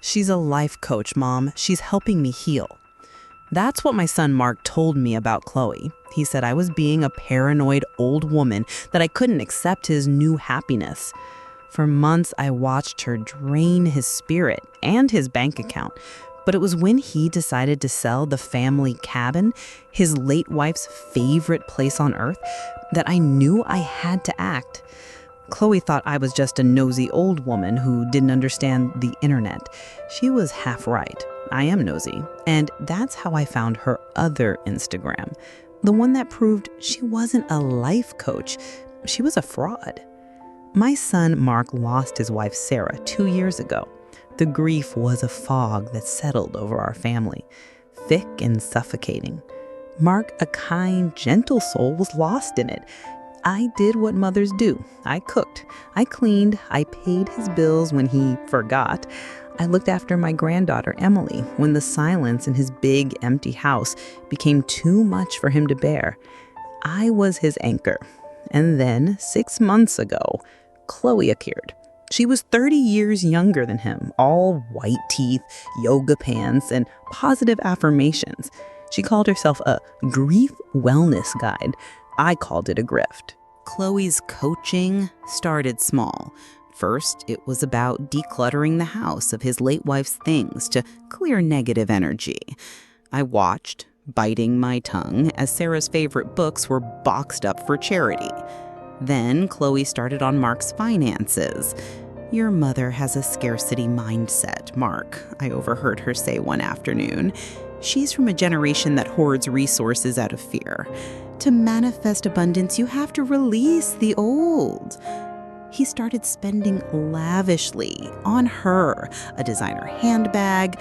She's a life coach, Mom. She's helping me heal. That's what my son Mark told me about Chloe. He said I was being a paranoid old woman, that I couldn't accept his new happiness. For months, I watched her drain his spirit and his bank account. But it was when he decided to sell the family cabin, his late wife's favorite place on earth, that I knew I had to act. Chloe thought I was just a nosy old woman who didn't understand the internet. She was half right. I am nosy. And that's how I found her other Instagram, the one that proved she wasn't a life coach. She was a fraud. My son Mark lost his wife Sarah 2 years ago. The grief was a fog that settled over our family, thick and suffocating. Mark, a kind, gentle soul, was lost in it. I did what mothers do. I cooked, I cleaned, I paid his bills when he forgot. I looked after my granddaughter, Emily, when the silence in his big, empty house became too much for him to bear. I was his anchor. And then, 6 months ago, Chloe appeared. She was 30 years younger than him, all white teeth, yoga pants, and positive affirmations. She called herself a grief wellness guide. I called it a grift. Chloe's coaching started small. First, it was about decluttering the house of his late wife's things to clear negative energy. I watched, biting my tongue, as Sarah's favorite books were boxed up for charity. Then Chloe started on Mark's finances. "Your mother has a scarcity mindset, Mark," I overheard her say one afternoon. "She's from a generation that hoards resources out of fear. To manifest abundance, you have to release the old." He started spending lavishly on her, a designer handbag,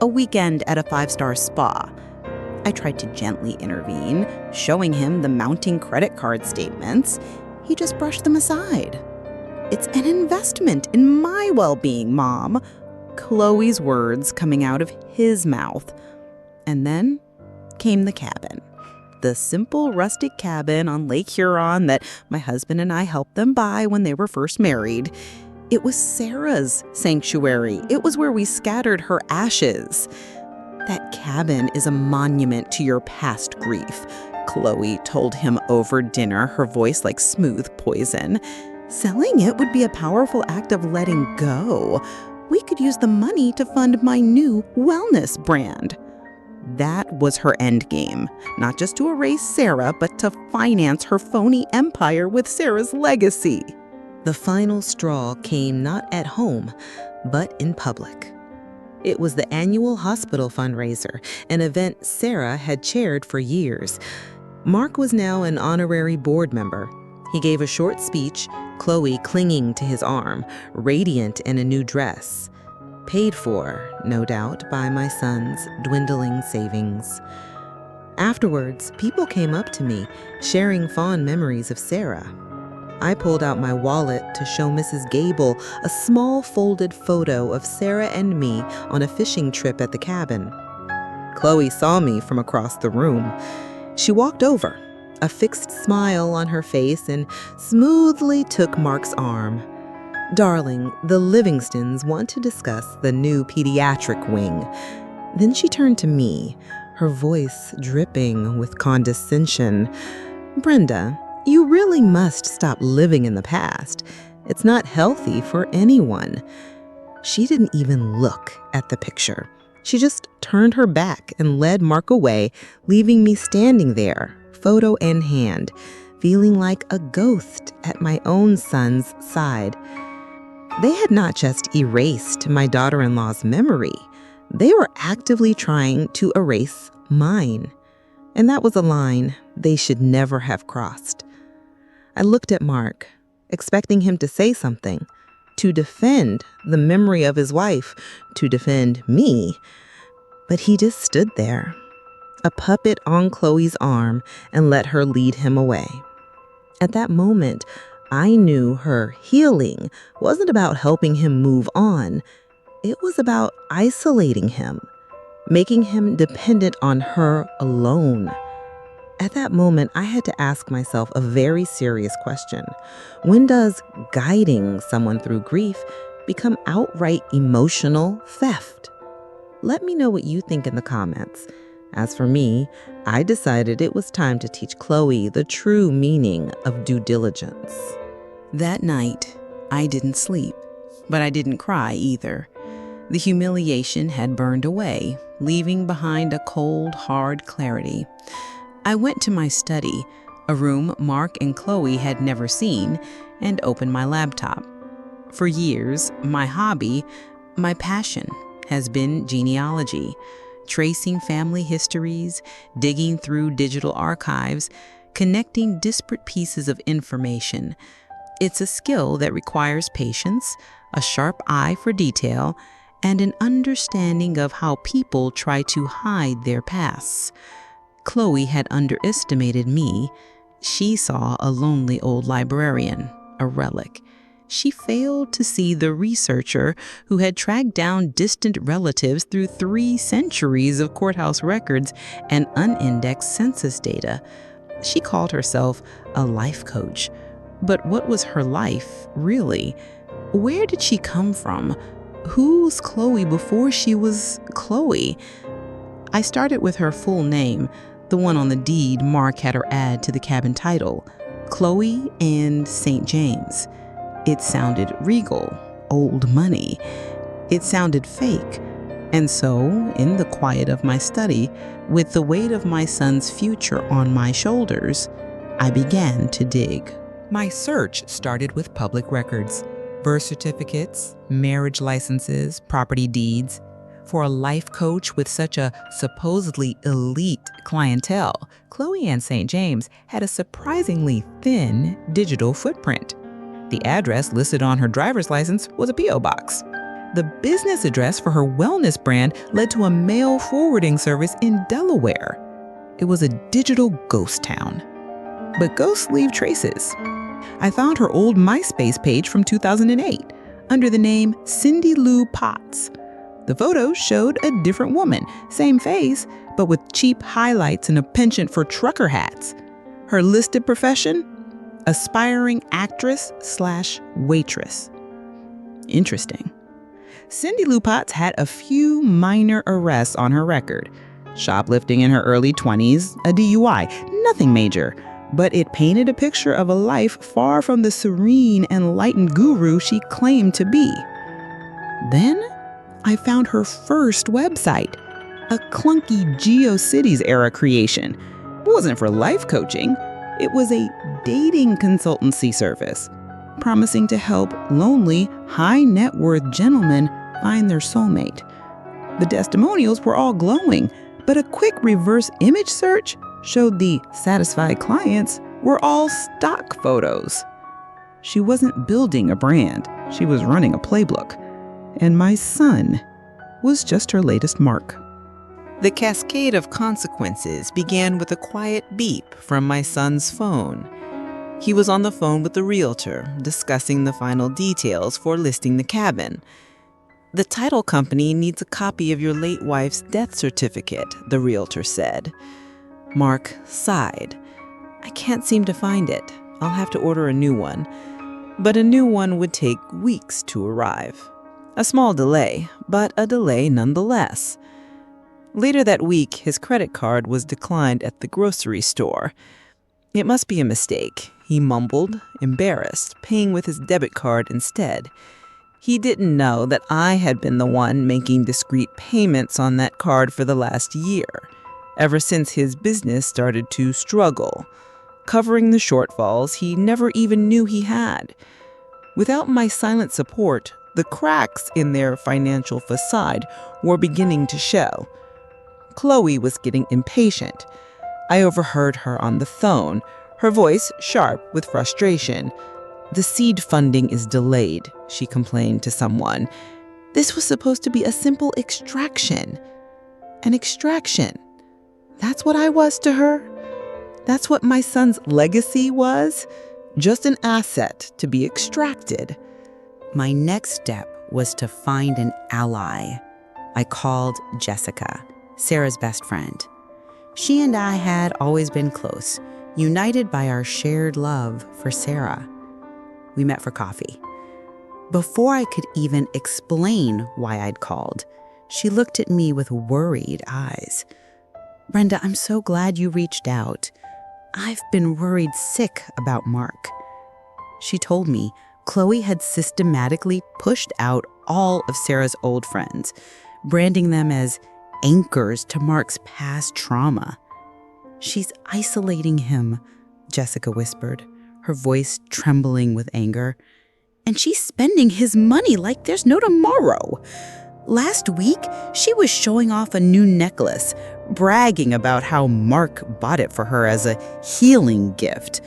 a weekend at a 5-star spa. I tried to gently intervene, showing him the mounting credit card statements. He just brushed them aside. "It's an investment in my well-being, Mom." Chloe's words coming out of his mouth. And then came the cabin. The simple rustic cabin on Lake Huron that my husband and I helped them buy when they were first married. It was Sarah's sanctuary. It was where we scattered her ashes. "That cabin is a monument to your past grief," Chloe told him over dinner, her voice like smooth poison. "Selling it would be a powerful act of letting go. We could use the money to fund my new wellness brand." That was her end game, not just to erase Sarah, but to finance her phony empire with Sarah's legacy. The final straw came not at home, but in public. It was the annual hospital fundraiser, an event Sarah had chaired for years. Mark was now an honorary board member. He gave a short speech, Chloe clinging to his arm, radiant in a new dress. Paid for, no doubt, by my son's dwindling savings. Afterwards, people came up to me, sharing fond memories of Sarah. I pulled out my wallet to show Mrs. Gable a small folded photo of Sarah and me on a fishing trip at the cabin. Chloe saw me from across the room. She walked over, a fixed smile on her face, and smoothly took Mark's arm. "Darling, the Livingstons want to discuss the new pediatric wing." Then she turned to me, her voice dripping with condescension. "Brenda, you really must stop living in the past. It's not healthy for anyone." She didn't even look at the picture. She just turned her back and led Mark away, leaving me standing there, photo in hand, feeling like a ghost at my own son's side. They had not just erased my daughter-in-law's memory. They were actively trying to erase mine. And that was a line they should never have crossed. I looked at Mark, expecting him to say something, to defend the memory of his wife, to defend me. But he just stood there, a puppet on Chloe's arm, and let her lead him away. At that moment, I knew her healing wasn't about helping him move on. It was about isolating him, making him dependent on her alone. At that moment, I had to ask myself a very serious question. When does guiding someone through grief become outright emotional theft? Let me know what you think in the comments. As for me, I decided it was time to teach Chloe the true meaning of due diligence. That night, I didn't sleep, but I didn't cry either. The humiliation had burned away, leaving behind a cold, hard clarity. I went to my study, a room Mark and Chloe had never seen, and opened my laptop. For years, my hobby, my passion, has been genealogy, tracing family histories, digging through digital archives, connecting disparate pieces of information. It's a skill that requires patience, a sharp eye for detail, and an understanding of how people try to hide their pasts. Chloe had underestimated me. She saw a lonely old librarian, a relic. She failed to see the researcher who had tracked down distant relatives through 3 centuries of courthouse records and unindexed census data. She called herself a life coach. But what was her life, really? Where did she come from? Who was Chloe before she was Chloe? I started with her full name, the one on the deed Mark had her add to the cabin title, Chloe and St. James. It sounded regal, old money. It sounded fake. And so, in the quiet of my study, with the weight of my son's future on my shoulders, I began to dig. My search started with public records, birth certificates, marriage licenses, property deeds. For a life coach with such a supposedly elite clientele, Chloe and St. James had a surprisingly thin digital footprint. The address listed on her driver's license was a P.O. box. The business address for her wellness brand led to a mail forwarding service in Delaware. It was a digital ghost town. But ghosts leave traces. I found her old MySpace page from 2008 under the name Cindy Lou Potts. The photos showed a different woman, same face, but with cheap highlights and a penchant for trucker hats. Her listed profession? Aspiring actress/waitress. Interesting. Cindy Lou Potts had a few minor arrests on her record. Shoplifting in her early 20s, a DUI, nothing major. But it painted a picture of a life far from the serene, enlightened guru she claimed to be. Then I found her first website, a clunky GeoCities era creation. It wasn't for life coaching. It was a dating consultancy service, promising to help lonely, high-net-worth gentlemen find their soulmate. The testimonials were all glowing, but a quick reverse image search showed the satisfied clients were all stock photos. She wasn't building a brand, she was running a playbook. And my son was just her latest mark. The cascade of consequences began with a quiet beep from my son's phone. He was on the phone with the realtor, discussing the final details for listing the cabin. The title company needs a copy of your late wife's death certificate, the realtor said. Mark sighed. I can't seem to find it. I'll have to order a new one. But a new one would take weeks to arrive. A small delay, but a delay nonetheless. Later that week, his credit card was declined at the grocery store. It must be a mistake, he mumbled, embarrassed, paying with his debit card instead. He didn't know that I had been the one making discreet payments on that card for the last year, ever since his business started to struggle, covering the shortfalls he never even knew he had. Without my silent support, the cracks in their financial facade were beginning to show. Chloe was getting impatient. I overheard her on the phone, her voice sharp with frustration. The seed funding is delayed, she complained to someone. This was supposed to be a simple extraction. An extraction. That's what I was to her. That's what my son's legacy was. Just an asset to be extracted. My next step was to find an ally. I called Jessica, Sarah's best friend. She and I had always been close, united by our shared love for Sarah. We met for coffee. Before I could even explain why I'd called, she looked at me with worried eyes. "Brenda, I'm so glad you reached out. I've been worried sick about Mark." She told me Chloe had systematically pushed out all of Sarah's old friends, branding them as anchors to Mark's past trauma. "She's isolating him," Jessica whispered, her voice trembling with anger. "And she's spending his money like there's no tomorrow. Last week, she was showing off a new necklace, bragging about how Mark bought it for her as a healing gift."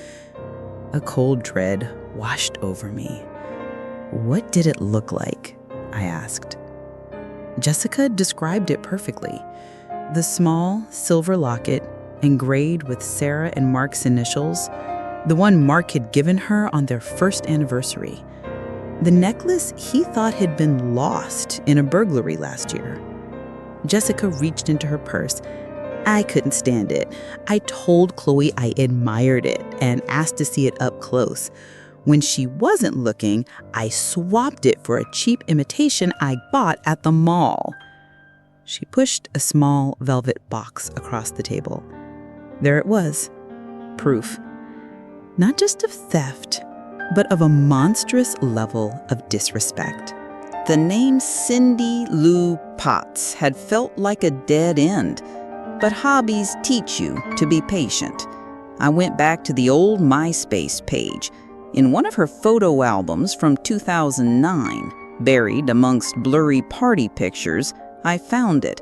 A cold dread washed over me. "What did it look like?" I asked. Jessica described it perfectly. The small silver locket, engraved with Sarah and Mark's initials, the one Mark had given her on their first anniversary. The necklace he thought had been lost in a burglary last year. Jessica reached into her purse. "I couldn't stand it. I told Chloe I admired it and asked to see it up close. When she wasn't looking, I swapped it for a cheap imitation I bought at the mall." She pushed a small velvet box across the table. There it was, proof. Not just of theft, but of a monstrous level of disrespect. The name Cindy Lou Potts had felt like a dead end, but hobbies teach you to be patient. I went back to the old MySpace page. In one of her photo albums from 2009, buried amongst blurry party pictures, I found it.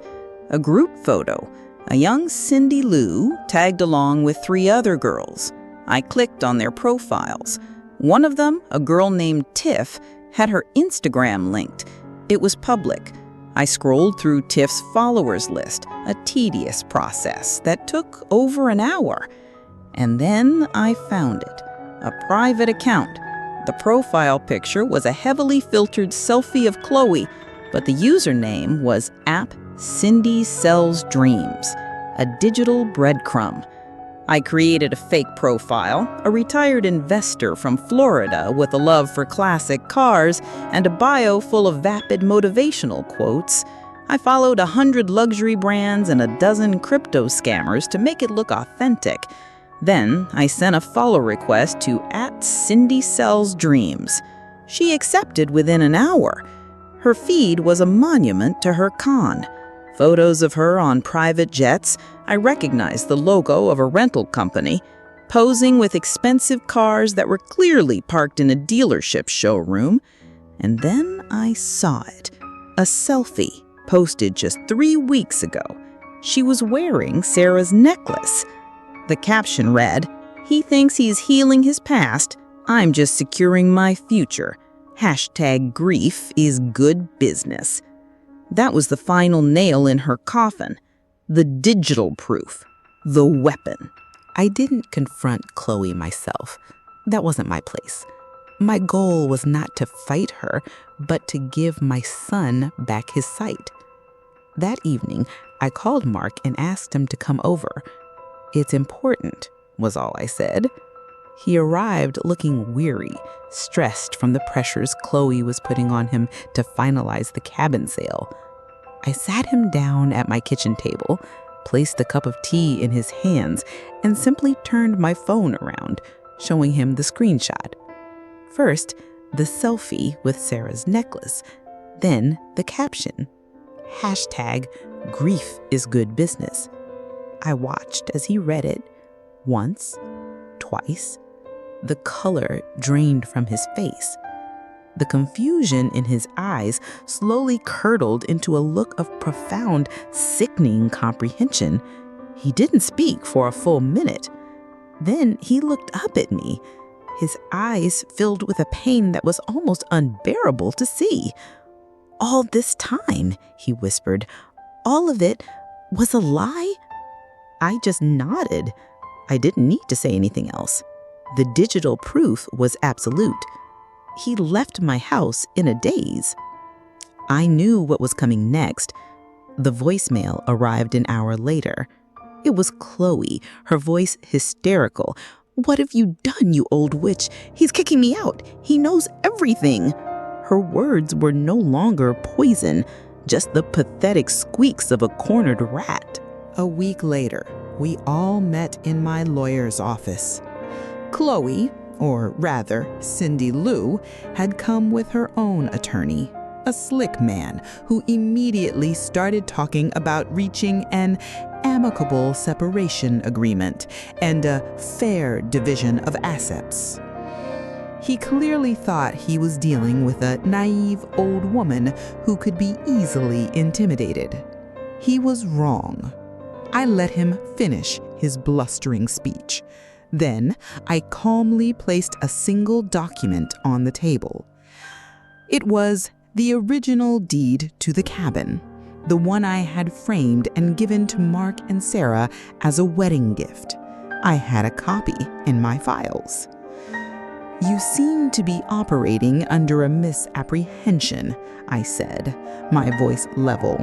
A group photo, a young Cindy Lou tagged along with 3 other girls. I clicked on their profiles. One of them, a girl named Tiff, had her Instagram linked. It was public. I scrolled through Tiff's followers list, a tedious process that took over an hour. And then I found it, a private account. The profile picture was a heavily filtered selfie of Chloe, but the username was @CindySellsDreams, a digital breadcrumb. I created a fake profile, a retired investor from Florida with a love for classic cars and a bio full of vapid motivational quotes. I followed 100 luxury brands and a dozen crypto scammers to make it look authentic. Then I sent a follow request to @CindySellsDreams. She accepted within an hour. Her feed was a monument to her con. Photos of her on private jets. I recognized the logo of a rental company, posing with expensive cars that were clearly parked in a dealership showroom. And then I saw it, a selfie posted just 3 weeks ago. She was wearing Sarah's necklace. The caption read, "He thinks he's healing his past. I'm just securing my future. #grief is good business." That was the final nail in her coffin. The digital proof. The weapon. I didn't confront Chloe myself. That wasn't my place. My goal was not to fight her, but to give my son back his sight. That evening, I called Mark and asked him to come over. "It's important," was all I said. He arrived looking weary, stressed from the pressures Chloe was putting on him to finalize the cabin sale. I sat him down at my kitchen table, placed a cup of tea in his hands, and simply turned my phone around, showing him the screenshot. First, the selfie with Sarah's necklace, then the caption, #grief is good business. I watched as he read it once, twice. The color drained from his face. The confusion in his eyes slowly curdled into a look of profound, sickening comprehension. He didn't speak for a full minute. Then he looked up at me, his eyes filled with a pain that was almost unbearable to see. "All this time," he whispered, "all of it was a lie?" I just nodded. I didn't need to say anything else. The digital proof was absolute. He left my house in a daze. I knew what was coming next. The voicemail arrived an hour later. It was Chloe, her voice hysterical. "What have you done, you old witch? He's kicking me out. He knows everything." Her words were no longer poison, just the pathetic squeaks of a cornered rat. A week later, we all met in my lawyer's office. Chloe, or rather Cindy Lou, had come with her own attorney, a slick man who immediately started talking about reaching an amicable separation agreement and a fair division of assets. He clearly thought he was dealing with a naive old woman who could be easily intimidated. He was wrong. I let him finish his blustering speech. Then I calmly placed a single document on the table. It was the original deed to the cabin, the one I had framed and given to Mark and Sarah as a wedding gift. I had a copy in my files. "You seem to be operating under a misapprehension," I said, my voice level.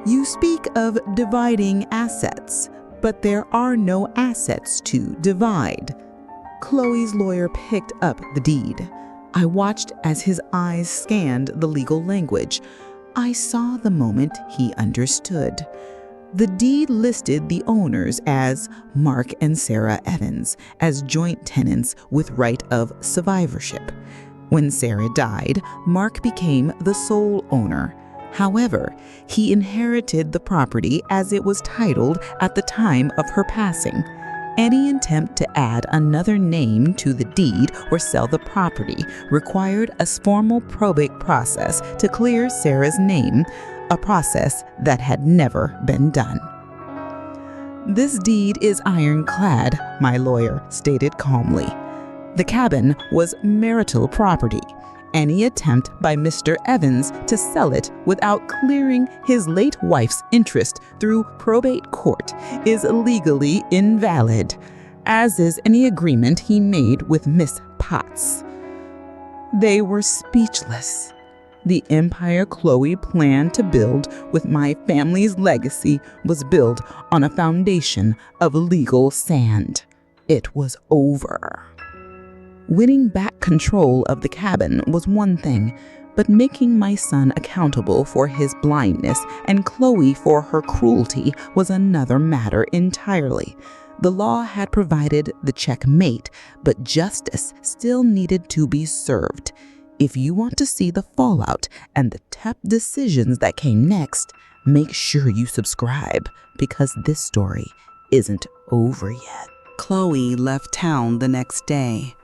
"You speak of dividing assets, but there are no assets to divide." Chloe's lawyer picked up the deed. I watched as his eyes scanned the legal language. I saw the moment he understood. The deed listed the owners as Mark and Sarah Evans as joint tenants with right of survivorship. When Sarah died, Mark became the sole owner. However, he inherited the property as it was titled at the time of her passing. Any attempt to add another name to the deed or sell the property required a formal probate process to clear Sarah's name, a process that had never been done. "This deed is ironclad," my lawyer stated calmly. The cabin was marital property. Any attempt by Mr. Evans to sell it without clearing his late wife's interest through probate court is legally invalid, as is any agreement he made with Miss Potts. They were speechless. The empire Chloe planned to build with my family's legacy was built on a foundation of legal sand. It was over. Winning back control of the cabin was one thing, but making my son accountable for his blindness and Chloe for her cruelty was another matter entirely. The law had provided the checkmate, but justice still needed to be served. If you want to see the fallout and the tough decisions that came next, make sure you subscribe, because this story isn't over yet. Chloe left town the next day.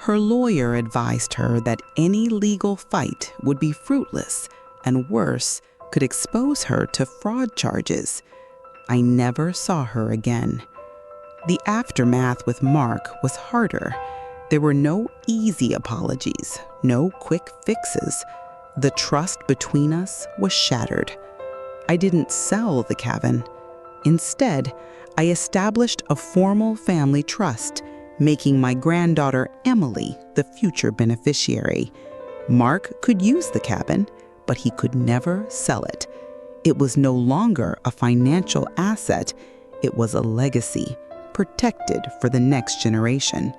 Her lawyer advised her that any legal fight would be fruitless and, worse, could expose her to fraud charges. I never saw her again. The aftermath with Mark was harder. There were no easy apologies, no quick fixes. The trust between us was shattered. I didn't sell the cabin. Instead, I established a formal family trust, making my granddaughter Emily the future beneficiary. Mark could use the cabin, but he could never sell it. It was no longer a financial asset. It was a legacy, protected for the next generation.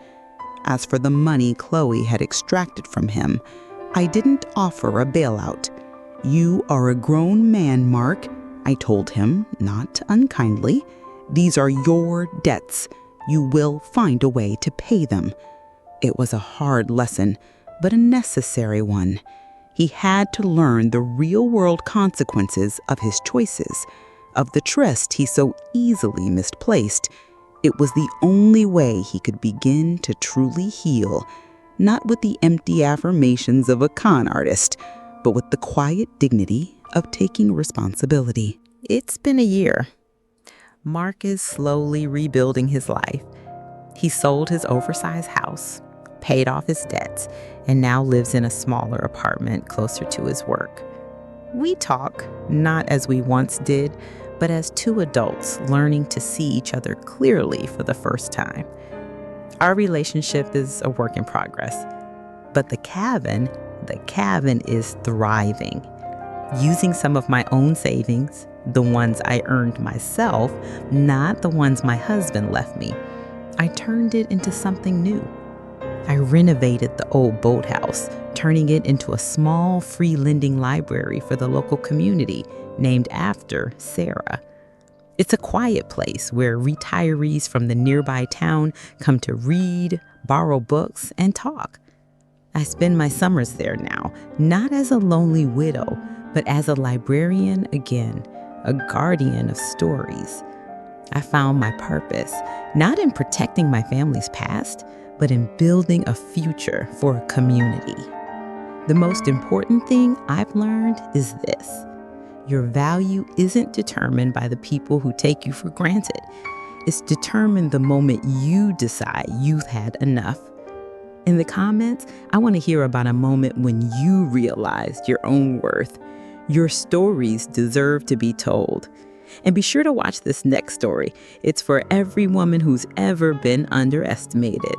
As for the money Chloe had extracted from him, I didn't offer a bailout. "You are a grown man, Mark," I told him, not unkindly. "These are your debts. You will find a way to pay them." It was a hard lesson, but a necessary one. He had to learn the real-world consequences of his choices, of the trust he so easily misplaced. It was the only way he could begin to truly heal, not with the empty affirmations of a con artist, but with the quiet dignity of taking responsibility. It's been a year. Mark is slowly rebuilding his life. He sold his oversized house, paid off his debts, and now lives in a smaller apartment closer to his work. We talk, not as we once did, but as two adults learning to see each other clearly for the first time. Our relationship is a work in progress, but the cabin is thriving. Using some of my own savings, the ones I earned myself, not the ones my husband left me, I turned it into something new. I renovated the old boathouse, turning it into a small free lending library for the local community named after Sarah. It's a quiet place where retirees from the nearby town come to read, borrow books, and talk. I spend my summers there now, not as a lonely widow, but as a librarian again, a guardian of stories. I found my purpose, not in protecting my family's past, but in building a future for a community. The most important thing I've learned is this: your value isn't determined by the people who take you for granted. It's determined the moment you decide you've had enough. In the comments, I want to hear about a moment when you realized your own worth. Your stories deserve to be told. And be sure to watch this next story. It's for every woman who's ever been underestimated.